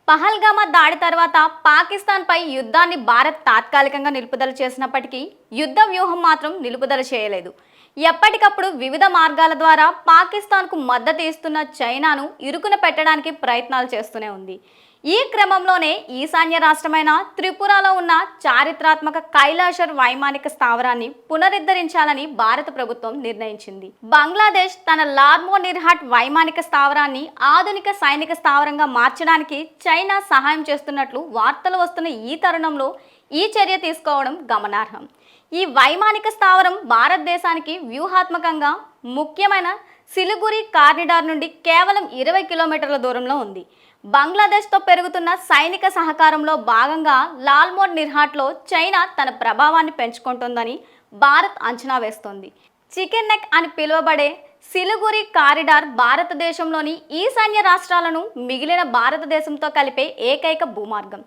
పహల్గామా దాడి తర్వాత పాకిస్తాన్పై యుద్ధాన్ని భారత్ తాత్కాలికంగా నిలుపుదల చేసినప్పటికీ యుద్ధ వ్యూహం మాత్రం నిలుపుదల చేయలేదు. ఎప్పటికప్పుడు వివిధ మార్గాల ద్వారా పాకిస్తాన్కు మద్దతు ఇస్తున్న చైనాను ఇరుకున పెట్టడానికి ప్రయత్నాలు చేస్తూనే ఉంది. ఈ క్రమంలోనే ఈశాన్య రాష్ట్రమైన త్రిపురలో ఉన్న చారిత్రాత్మక కైలాషర్ వైమానిక స్థావరాన్ని పునరుద్ధరించాలని భారత ప్రభుత్వం నిర్ణయించింది. బంగ్లాదేశ్ తన లార్మోనిర్హాట్ వైమానిక స్థావరాన్ని ఆధునిక సైనిక స్థావరంగా మార్చడానికి చైనా సహాయం చేస్తున్నట్లు వార్తలు వస్తున్న ఈ తరుణంలో ఈ చర్య తీసుకోవడం గమనార్హం. ఈ వైమానిక స్థావరం భారతదేశానికి వ్యూహాత్మకంగా ముఖ్యమైన సిలిగురి కారిడార్ నుండి కేవలం 20 కిలోమీటర్ల దూరంలో ఉంది. బంగ్లాదేశ్తో పెరుగుతున్న సైనిక సహకారంలో భాగంగా లాల్మోనిర్హాట్లో చైనా తన ప్రభావాన్ని పెంచుకుంటోందని భారత్ అంచనా వేస్తోంది. చికెన్ నెక్ అని పిలువబడే సిలిగురి కారిడార్ భారతదేశంలోని ఈశాన్య రాష్ట్రాలను మిగిలిన భారతదేశంతో కలిపే ఏకైక భూమార్గం.